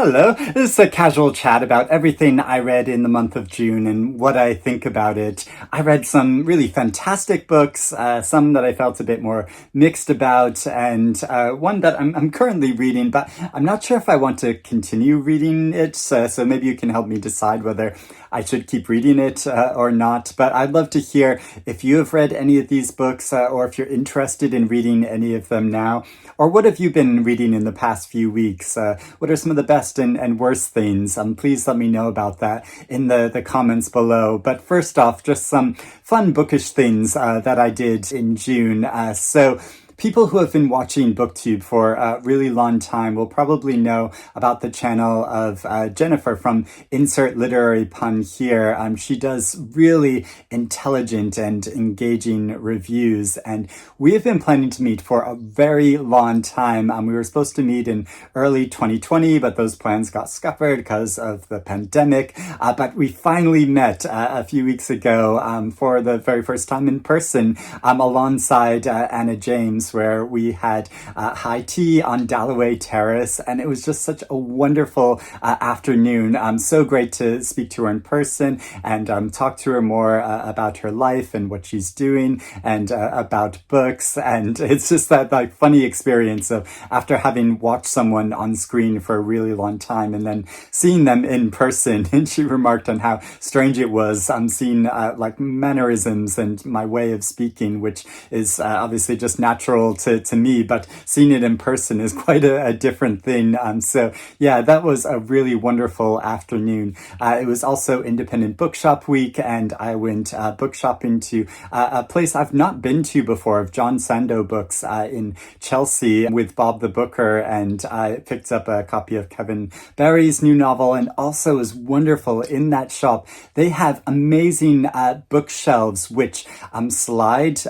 Hello, this is a casual chat about everything I read in the month of June and what I think about it. I read some really fantastic books, some that I felt a bit more mixed about, and one that I'm currently reading, but I'm not sure if I want to continue reading it, so maybe you can help me decide whether I should keep reading it or not. But I'd love to hear if you have read any of these books or if you're interested in reading any of them now, or what have you been reading in the past few weeks? What are some of the best and worst things? Please let me know about that in the comments below. But first off, just some fun bookish things that I did in June. So people who have been watching BookTube for a really long time will probably know about the channel of Jennifer from Insert Literary Pun here. She does really intelligent and engaging reviews, and we have been planning to meet for a very long time. We were supposed to meet in early 2020, but those plans got scuppered because of the pandemic. But we finally met a few weeks ago for the very first time in person alongside Anna James, where we had high tea on Dalloway Terrace, and it was just such a wonderful afternoon. So great to speak to her in person and talk to her more about her life and what she's doing and about books. And it's just that like funny experience of after having watched someone on screen for a really long time and then seeing them in person. And she remarked on how strange it was seeing like mannerisms and my way of speaking, which is obviously just natural to me, but seeing it in person is quite a different thing. So yeah, that was a really wonderful afternoon. It was also Independent Bookshop Week, and I went book shopping to a place I've not been to before, of John Sando Books in Chelsea with Bob the Booker, and I picked up a copy of Kevin Barry's new novel. And also is wonderful in that shop, they have amazing bookshelves which slide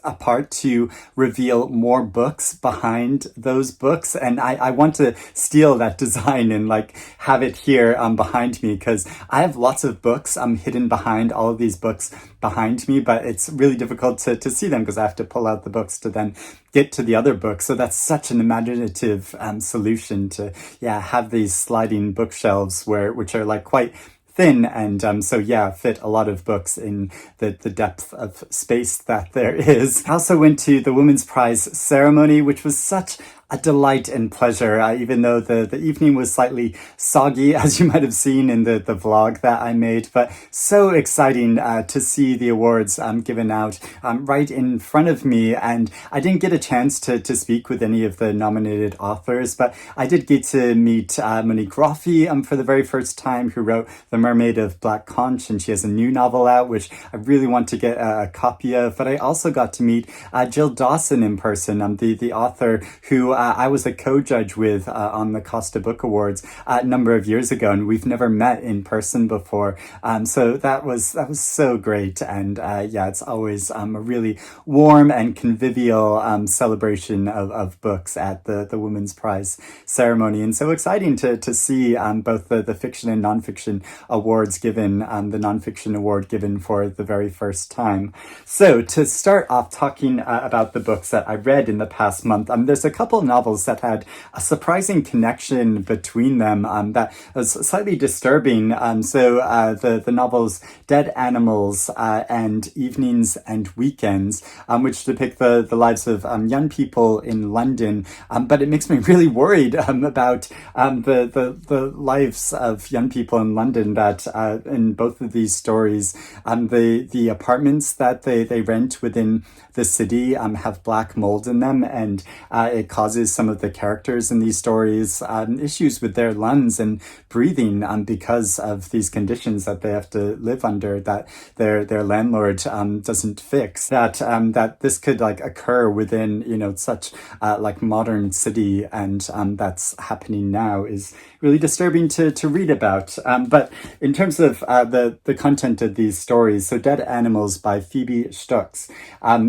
apart to reveal more books behind those books, and I want to steal that design and like have it here behind me, because I have lots of books hidden behind all of these books behind me, but it's really difficult to see them because I have to pull out the books to then get to the other books. So that's such an imaginative solution to have these sliding bookshelves which are like quite thin, and so yeah, fit a lot of books in the depth of space that there is. I also went to the Women's Prize ceremony, which was such a delight and pleasure, even though the evening was slightly soggy, as you might have seen in the vlog that I made, but so exciting to see the awards given out right in front of me. And I didn't get a chance to speak with any of the nominated authors, but I did get to meet Monique Roffey for the very first time, who wrote The Mermaid of Black Conch, and she has a new novel out, which I really want to get a copy of. But I also got to meet Jill Dawson in person, the author who I was a co-judge with on the Costa Book Awards a number of years ago, and we've never met in person before. So that was so great, and it's always a really warm and convivial celebration of books at the Women's Prize ceremony, and so exciting to see both the fiction and nonfiction awards given, the nonfiction award given for the very first time. So to start off talking about the books that I read in the past month, there's a couple novels that had a surprising connection between them that was slightly disturbing. So the novels Dead Animals and Evenings and Weekends, which depict the lives of young people in London. But it makes me really worried about the lives of young people in London, that in both of these stories, the apartments that they rent within the city have black mold in them, and it causes some of the characters in these stories issues with their lungs and breathing because of these conditions that they have to live under, that their landlord doesn't fix. That this could like occur within such like modern city, and that's happening now is really disturbing to read about. But in terms of the content of these stories, so Dead Animals by Phoebe Stux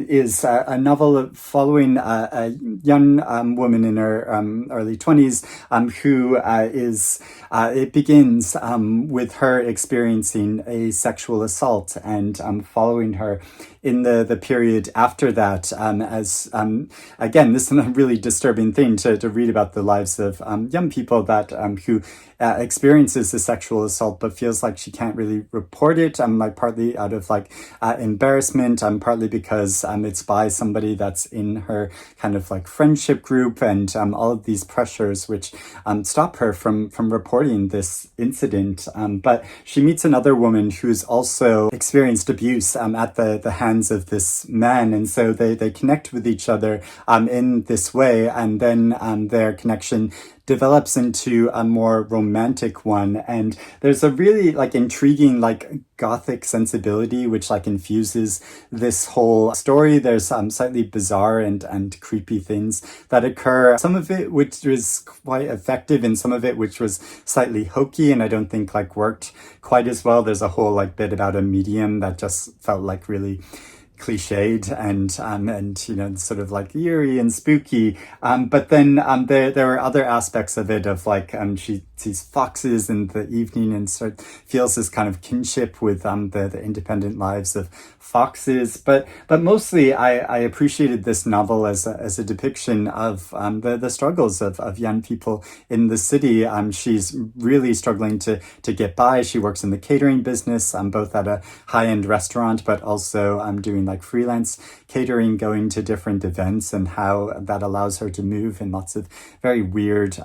is a novel following a young woman in her early 20s who it begins with her experiencing a sexual assault, and following her in the period after that, as again, this is a really disturbing thing to read about the lives of young people that who experiences the sexual assault but feels like she can't really report it, like partly out of like embarrassment, partly because it's by somebody that's in her kind of like friendship group, and all of these pressures which stop her from reporting this incident. But she meets another woman who's also experienced abuse at the hands of this man, and so they connect with each other in this way, and then their connection develops into a more romantic one. And there's a really like intriguing like gothic sensibility which like infuses this whole story. There's slightly bizarre and creepy things that occur, some of it which was quite effective and some of it which was slightly hokey and I don't think like worked quite as well. There's a whole like bit about a medium that just felt like really cliched and you know, sort of like eerie and spooky, but then there are other aspects of it of like she sees foxes in the evening and sort of feels this kind of kinship with the independent lives of foxes, but mostly I appreciated this novel as a depiction of the struggles of young people in the city. She's really struggling to get by. She works in the catering business, both at a high-end restaurant but also doing like freelance catering, going to different events, and how that allows her to move in lots of very weird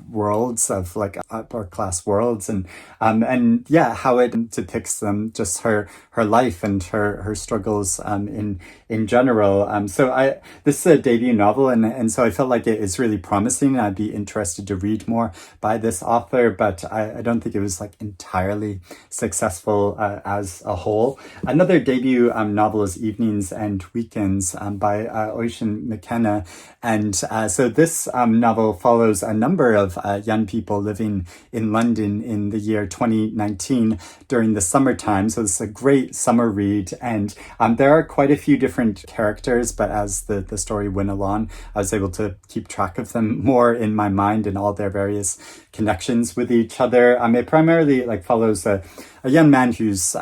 worlds of like upper class worlds, and yeah, how it depicts just her life and her struggles in general. So this is a debut novel, and so I felt like it is really promising, and I'd be interested to read more by this author, but I don't think it was like entirely successful as a whole. Another debut novel is Evenings and Weekends by Oisin McKeena, and so this novel follows a number of young people living in London in the year 2019 during the summertime. So it's a great summer read, and there are quite a few different characters, but as the story went along, I was able to keep track of them more in my mind and all their various connections with each other. It primarily like follows a young man who's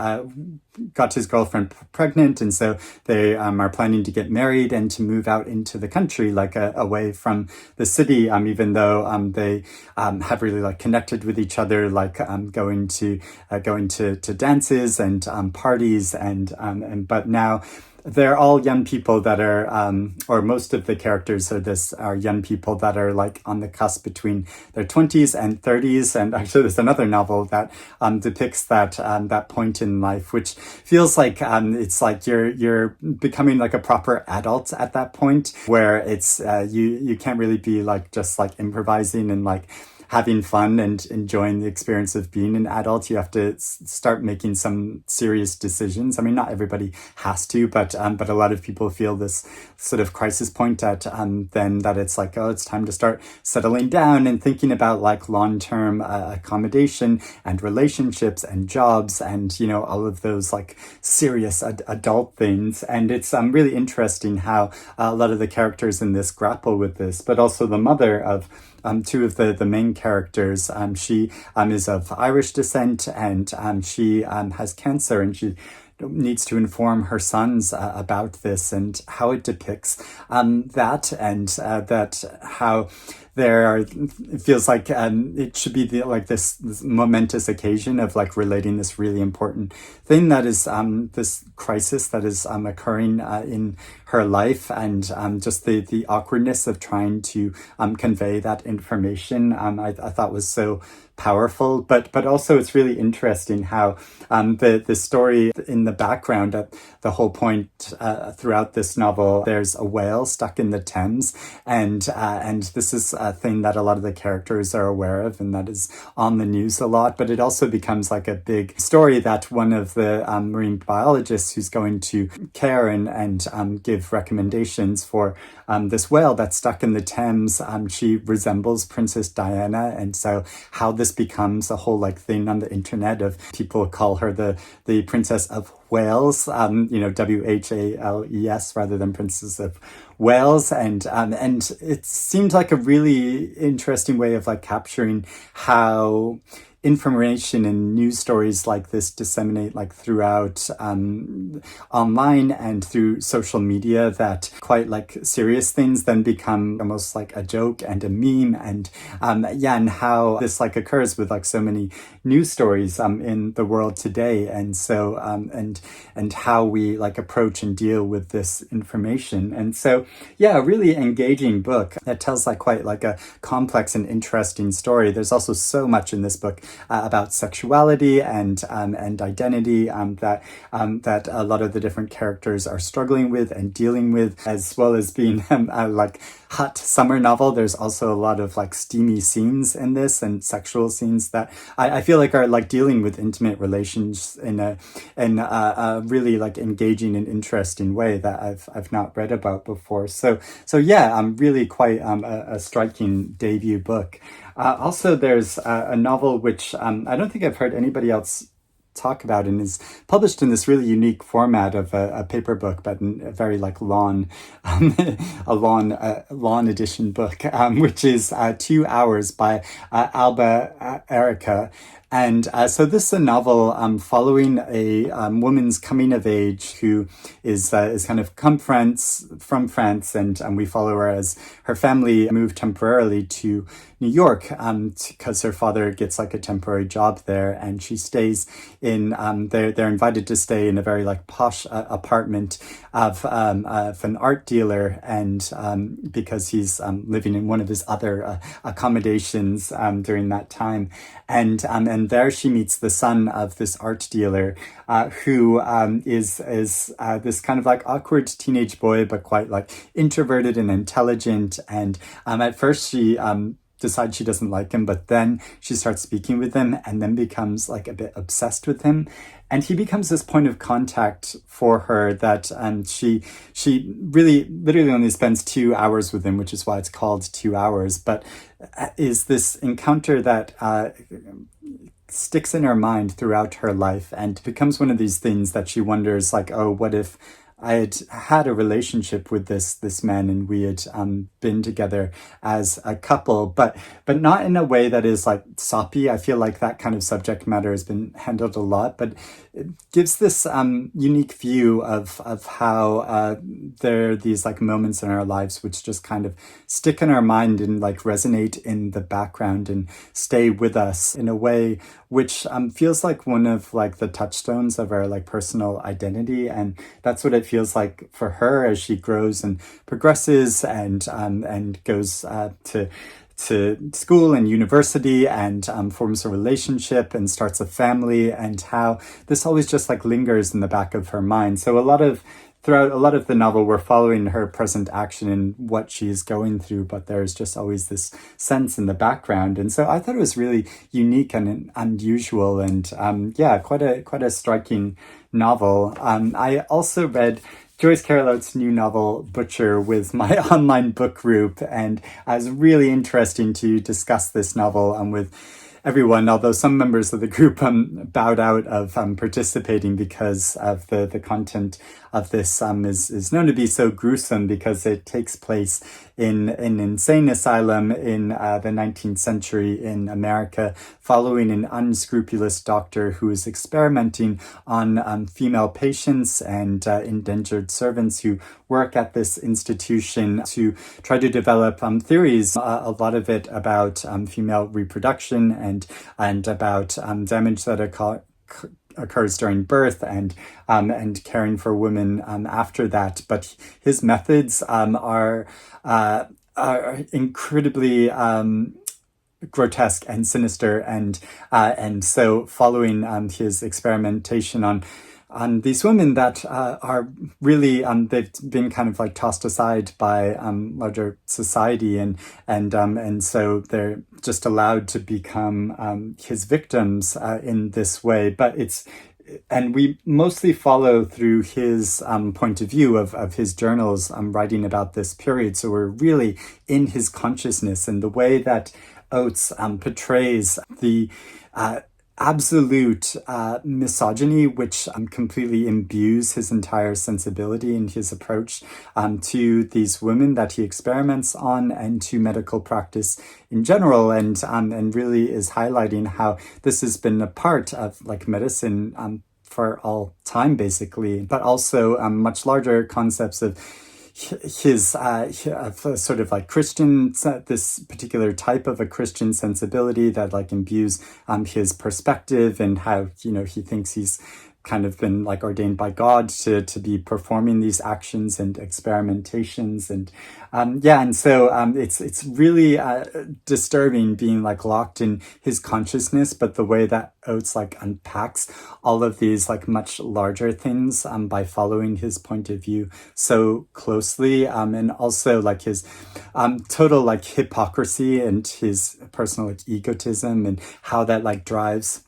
got his girlfriend pregnant, and so they are planning to get married and to move out into the country, like away from the city, even though they have really like connected with each other, like going to dances and parties, and but now they're all young people that are, or most of the characters are young people that are like on the cusp between their 20s and 30s. And actually there's another novel that depicts that point in life, which feels like it's like you're becoming like a proper adult at that point, where it's you can't really be like just like improvising and like having fun and enjoying the experience of being an adult. You have to start making some serious decisions. I mean, not everybody has to, but a lot of people feel this sort of crisis point at then that it's like, oh, it's time to start settling down and thinking about like long-term accommodation and relationships and jobs and, you know, all of those like serious adult things. And it's really interesting how a lot of the characters in this grapple with this, but also the mother of two of the main characters. She is of Irish descent, and she has cancer, and she needs to inform her sons about this, and how it depicts that, and that how it feels like it should be this momentous occasion of like relating this really important thing that is this crisis that is occurring in her life, and just the awkwardness of trying to convey that information. I thought was so powerful, but also it's really interesting how the story in the background at the whole point throughout this novel, there's a whale stuck in the Thames, and this is a thing that a lot of the characters are aware of, and that is on the news a lot. But it also becomes like a big story that one of the marine biologists who's going to care and give recommendations for this whale that's stuck in the Thames, she resembles Princess Diana, and so how this becomes a whole like thing on the internet of people call her the Princess of Wales, Whales rather than Princess of Wales, and it seemed like a really interesting way of like capturing how information and news stories like this disseminate like throughout online and through social media, that quite like serious things then become almost like a joke and a meme, and and how this like occurs with like so many news stories in the world today, and so and how we like approach and deal with this information. And so a really engaging book that tells like quite like a complex and interesting story. There's also so much in this book about sexuality and identity that a lot of the different characters are struggling with and dealing with, as well as being a like hot summer novel. There's also a lot of like steamy scenes in this and sexual scenes that I feel like are like dealing with intimate relations in a really like engaging and interesting way that I've not read about before. So really quite a striking debut book. Also, there's a novel which I don't think I've heard anybody else talk about, and is published in this really unique format of a paper book, but in a very like lawn edition book, which is 2 Hours by Alba, Arikha. And so this is a novel following a woman's coming of age who is kind of from France, and we follow her as her family moved temporarily to New York because her father gets like a temporary job there, and she stays in they're invited to stay in a very like posh apartment of an art dealer, and because he's living in one of his other accommodations during that time, and there she meets the son of this art dealer, who is this kind of like awkward teenage boy, but quite like introverted and intelligent. And at first she decides she doesn't like him, but then she starts speaking with him and then becomes like a bit obsessed with him. And he becomes this point of contact for her that she really literally only spends 2 hours with him, which is why it's called 2 Hours, but is this encounter that sticks in her mind throughout her life, and becomes one of these things that she wonders like, oh, what if I had a relationship with this man and we had been together as a couple, but not in a way that is like soppy. I feel like that kind of subject matter has been handled a lot, but it gives this unique view of how there are these like moments in our lives which just kind of stick in our mind and like resonate in the background and stay with us in a way which feels like one of like the touchstones of our like personal identity. And that's what it feels like for her as she grows and progresses and goes to school and university and forms a relationship and starts a family, and how this always just like lingers in the back of her mind. So throughout a lot of the novel, we're following her present action and what she's going through, but there's just always this sense in the background. And so I thought it was really unique and unusual, and quite a striking novel. I also read Joyce Carol-Oates' new novel, Butcher, with my online book group, and it was really interesting to discuss this novel with everyone, although some members of the group bowed out of participating because of the content of this is known to be so gruesome, because it takes place in an insane asylum in the 19th century in America, following an unscrupulous doctor who is experimenting on female patients and indentured servants who work at this institution to try to develop theories, a lot of it about female reproduction and about damage that occurs during birth and caring for women after that. But his methods are incredibly grotesque and sinister, and so following his experimentation on these women that are really they've been kind of like tossed aside by larger society, and so they're just allowed to become his victims in this way. But and we mostly follow through his point of view of his journals writing about this period. So we're really in his consciousness, and the way that Oates portrays the absolute misogyny, which completely imbues his entire sensibility and his approach to these women that he experiments on and to medical practice in general, and really is highlighting how this has been a part of like medicine for all time, basically, but also much larger concepts of his sort of like Christian, this particular type of a Christian sensibility that like imbues his perspective, and how, you know, he thinks he's kind of been like ordained by God to be performing these actions and experimentations. And and so it's really disturbing being like locked in his consciousness, but the way that Oates like unpacks all of these like much larger things by following his point of view so closely, and also like his total like hypocrisy and his personal like egotism, and how that like drives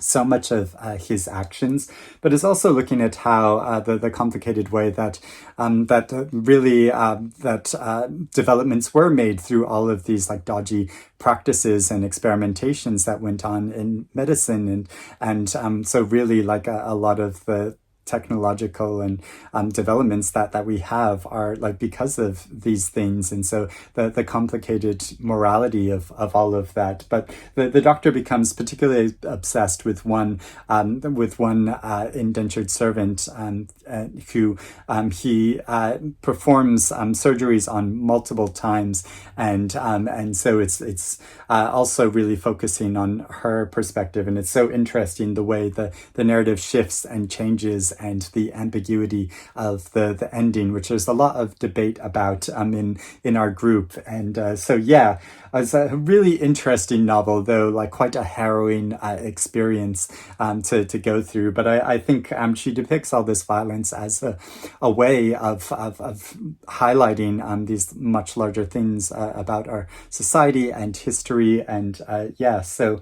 so much of his actions, but is also looking at how the complicated way that developments were made through all of these like dodgy practices and experimentations that went on in medicine, and so really like a lot of the technological and developments that we have are like because of these things. And so the complicated morality of all of that. But the doctor becomes particularly obsessed with one indentured servant who he performs surgeries on multiple times, and so it's also really focusing on her perspective. And it's so interesting the way the narrative shifts and changes, and the ambiguity of the ending, which there's a lot of debate about in our group. And so yeah, it's a really interesting novel, though like quite a harrowing experience to go through. But I think she depicts all this violence as a way of highlighting these much larger things about our society and history. And so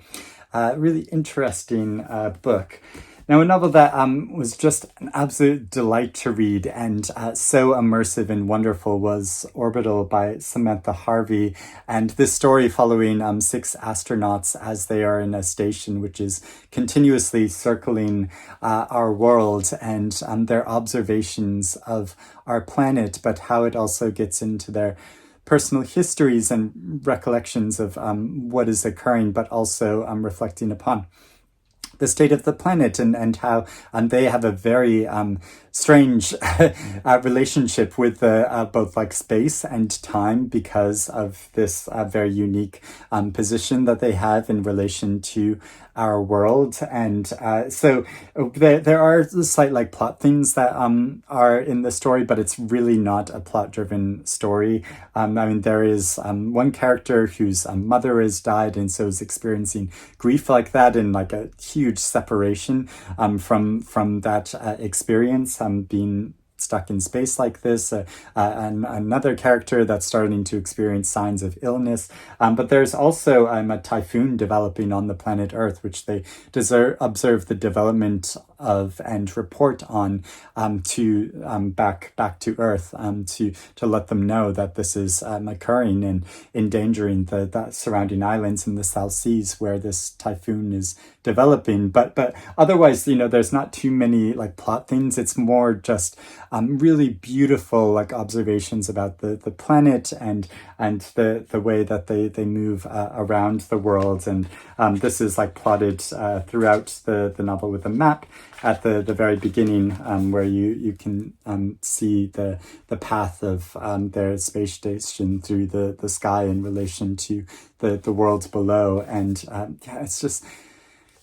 really interesting book. Now, a novel that was just an absolute delight to read and so immersive and wonderful was Orbital by Samantha Harvey. And this story following 6 astronauts as they are in a station which is continuously circling our world, and their observations of our planet, but how it also gets into their personal histories and recollections of what is occurring, but also reflecting upon the state of the planet, and how they have a very strange relationship with both like space and time, because of this very unique position that they have in relation to our world. And so there are slight like plot things that are in the story, but it's really not a plot driven story. I mean, there is one character whose mother has died, and so is experiencing grief like that, and like a huge separation from that experience, being stuck in space like this, and another character that's starting to experience signs of illness. But there's also a typhoon developing on the planet Earth, which they observe the development of and report on to back to Earth, to let them know that this is occurring and endangering the surrounding islands in the South Seas where this typhoon is developing. But otherwise, there's not too many like plot things. It's more just really beautiful like observations about the planet and the way that they move around the world. And this is like plotted throughout the novel with a map at the very beginning, where you can see the path of their space station through the sky in relation to the world below. And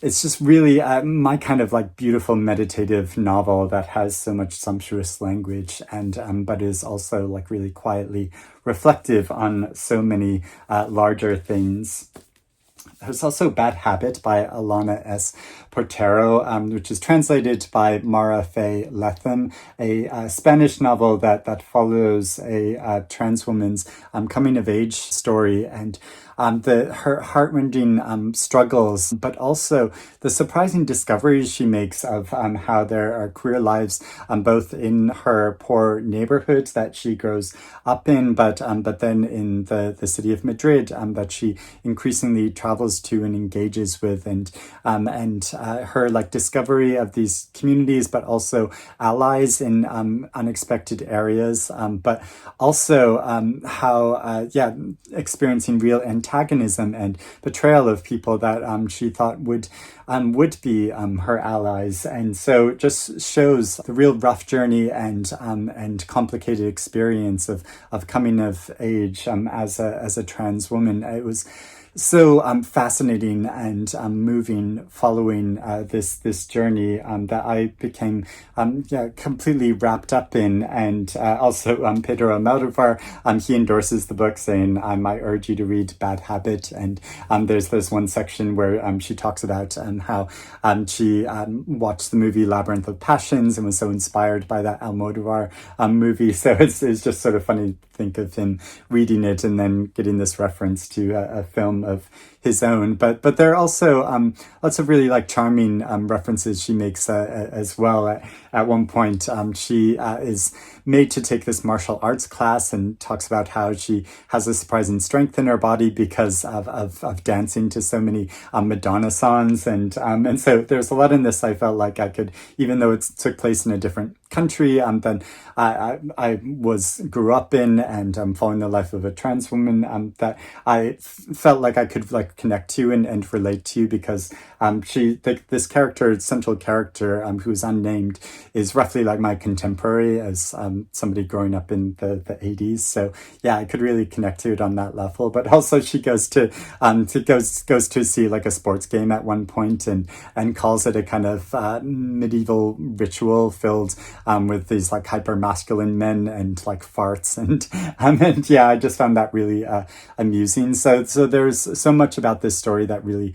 it's just really my kind of like beautiful meditative novel that has so much sumptuous language, and but is also like really quietly reflective on so many larger things. There's also Bad Habit by Alana S. Portero, which is translated by Faye Letham, a Spanish novel that follows a trans woman's coming of age story, and her heartrending struggles, but also the surprising discoveries she makes of how there are queer lives both in her poor neighborhood that she grows up in, but then in the city of Madrid that she increasingly travels to and engages with, and her like discovery of these communities, but also allies in unexpected areas, but also how experiencing real antagonism and betrayal of people that she thought would be her allies, and so it just shows the real rough journey and complicated experience of coming of age as a trans woman. It was so fascinating and moving following this journey that I became completely wrapped up in. And also Pedro Almodovar, he endorses the book, saying I urge you to read Bad Habit. And there's one section where she talks about how she watched the movie Labyrinth of Passions and was so inspired by that Almodovar movie. So it's just sort of funny to think of him reading it and then getting this reference to a film of his own, but there are also lots of really like charming references she makes as well. At one point, she is made to take this martial arts class and talks about how she has a surprising strength in her body because of dancing to so many Madonna songs, and so there's a lot in this I felt like I could, even though it took place in a different country than I grew up in, and following the life of a trans woman, that I felt like I could like connect to and relate to, because this central character who's unnamed, is roughly like my contemporary as somebody growing up in the 80s. So yeah, I could really connect to it on that level. But also she goes to see like a sports game at one point, and calls it a kind of medieval ritual filled with these like hyper masculine men and like farts, and yeah, I just found that really amusing. So there's so much about this story that really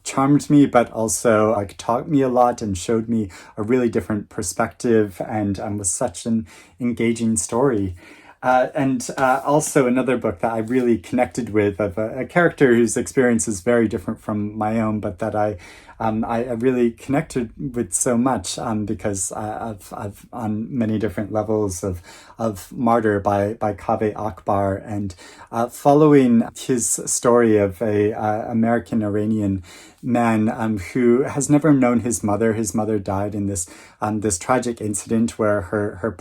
charmed me, but also like taught me a lot and showed me a really different perspective, and was such an engaging story. And also another book that I really connected with, of a character whose experience is very different from my own, but that I really connected with so much because of on many different levels of Martyr by Kaveh Akbar, and following his story of a American Iranian man who has never known his mother. His mother died in this tragic incident where her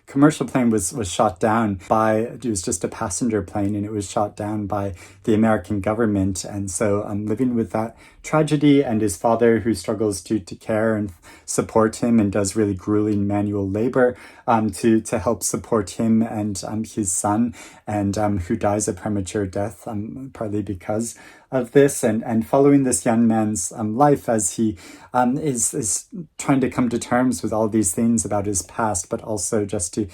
commercial plane was shot down by, it was just a passenger plane, and it was shot down by the American government. And so living with that tragedy, and his father who struggles to care and support him and does really grueling manual labor to help support him and his son, and who dies a premature death partly because of this, and following this young man's life as he is trying to come to terms with all these things about his past, but also just to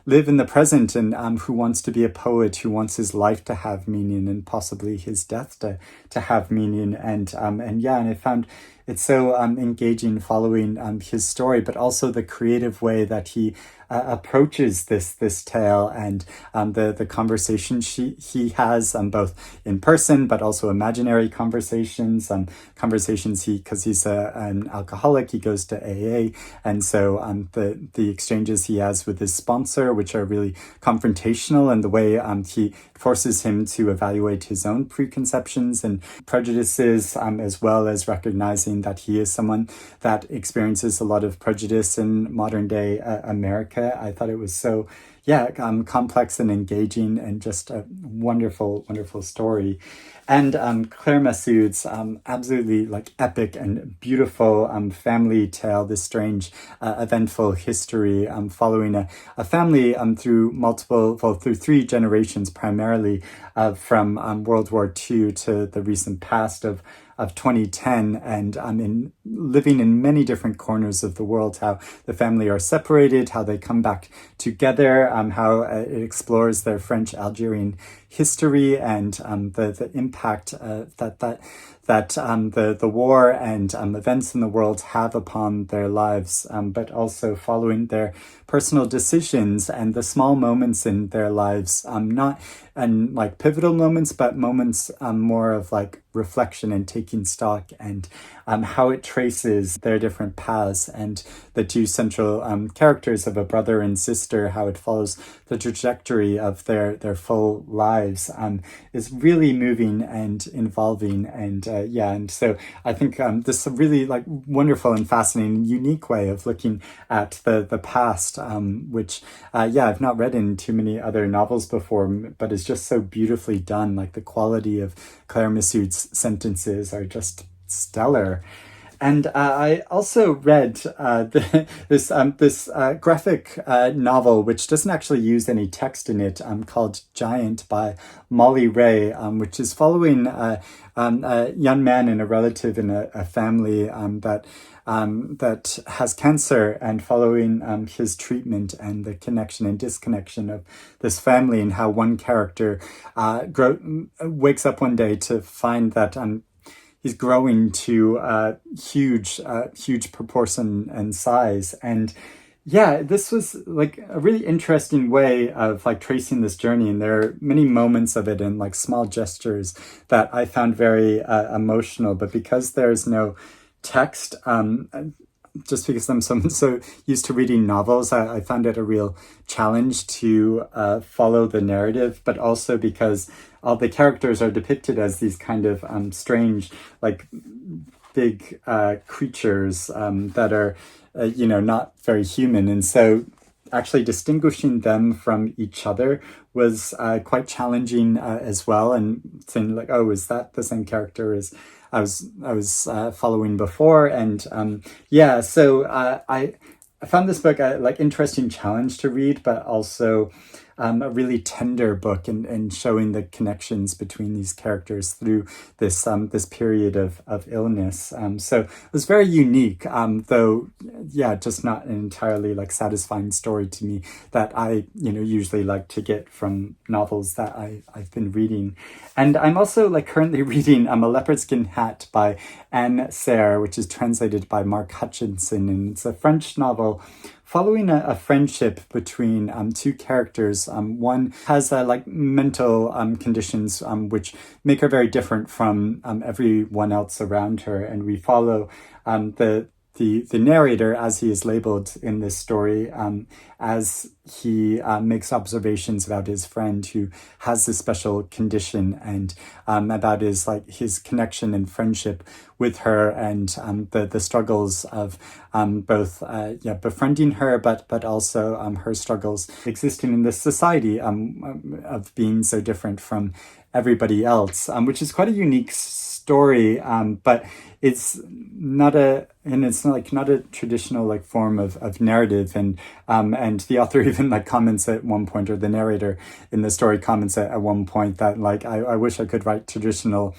live in the present, and who wants to be a poet, who wants his life to have meaning and possibly his death to have meaning, and I found it so engaging following his story, but also the creative way that he approaches this tale, and the conversations he has both in person but also imaginary conversations, because he's an alcoholic, he goes to AA, and so the exchanges he has with his sponsor, which are really confrontational, and the way he forces him to evaluate his own preconceptions and prejudices, as well as recognizing that he is someone that experiences a lot of prejudice in modern day America. I thought it was so complex and engaging, and just a wonderful, wonderful story. And Claire Messud's absolutely like epic and beautiful family tale, this strange, eventful history following a family through three generations, primarily from World War II to the recent past of 2010, and in living in many different corners of the world, how the family are separated, how they come back together, how it explores their French-Algerian history and the impact that the war and events in the world have upon their lives, but also following their personal decisions and the small moments in their lives, not and like pivotal moments, but moments more of like reflection and taking stock, and how it traces their different paths and the two central characters of a brother and sister, how it follows the trajectory of their full lives, is really moving and involving, and and so I think this is a really like wonderful and fascinating, unique way of looking at the past, which I've not read in too many other novels before, but is just so beautifully done. Like the quality of Claire Messud's sentences are just stellar. And I also read this graphic novel, which doesn't actually use any text in it, called Giant by Mollie Ray, which is following a young man and a relative in a family that has cancer, and following his treatment and the connection and disconnection of this family, and how one character wakes up one day to find that he's growing to huge proportion and size. And this was like a really interesting way of like tracing this journey, and there are many moments of it and like small gestures that I found very emotional. But because there's no text, just because I'm so used to reading novels, I found it a real challenge to follow the narrative, but also because all the characters are depicted as these kind of strange, like big creatures that are, not very human. And so actually distinguishing them from each other was quite challenging as well, and saying like, oh, is that the same character as I was following before? And so I found this book like interesting challenge to read, but also a really tender book, and showing the connections between these characters through this period of illness. So it was very unique, though just not an entirely like satisfying story to me that I usually like to get from novels that I've been reading. And I'm also like currently reading a Leopard Skinn Hat by Anne Serre, which is translated by Mark Hutchinson, and it's a French novel following a friendship between two characters. One has like mental conditions which make her very different from everyone else around her, and we follow the narrator, as he is labeled in this story, as he makes observations about his friend who has this special condition, and about his connection and friendship with her, and the struggles of both befriending her, but also her struggles existing in this society of being so different from everybody else, which is quite a unique story, but it's not a traditional like form of narrative, and the author even like comments at one point, or the narrator in the story comments at one point, that like I wish I could write traditional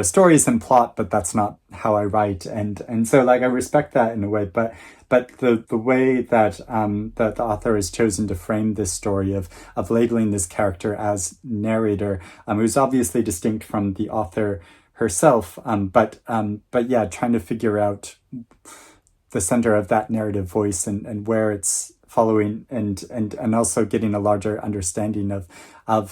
stories and plot, but that's not how I write, and so like I respect that in a way, but the way that that the author has chosen to frame this story of labeling this character as narrator, who's obviously distinct from the author herself, but trying to figure out the center of that narrative voice, and where it's following, and also getting a larger understanding of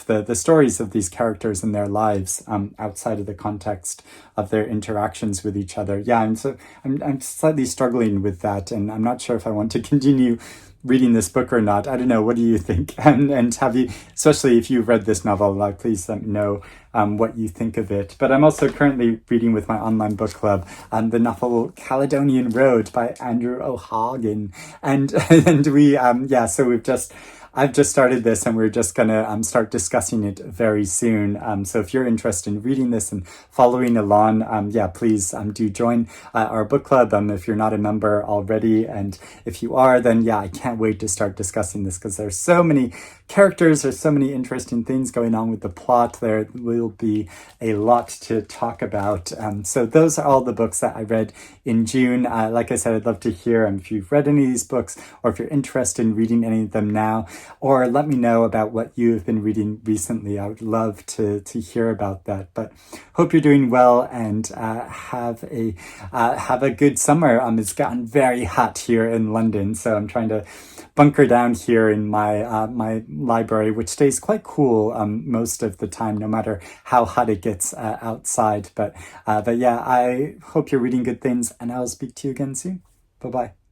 the stories of these characters and their lives outside of the context of their interactions with each other. I'm slightly struggling with that, and I'm not sure if I want to continue reading this book or not. I don't know. What do you think? And have you, especially if you've read this novel, like, please let me know what you think of it. But I'm also currently reading with my online book club the novel Caledonian Road by Andrew O'Hagan, and we so I've just started this, and we're just going to start discussing it very soon. So if you're interested in reading this and following along, please do join our book club if you're not a member already. And if you are, then I can't wait to start discussing this, because there's so many characters. There's so many interesting things going on with the plot. There will be a lot to talk about. So those are all the books that I read in June. Like I said, I'd love to hear if you've read any of these books or if you're interested in reading any of them now, or let me know about what you've been reading recently. I would love to hear about that. But hope you're doing well and have a good summer. It's gotten very hot here in London, so I'm trying to bunker down here in my library, which stays quite cool most of the time, no matter how hot it gets outside. But yeah, I hope you're reading good things, and I'll speak to you again soon. Bye bye.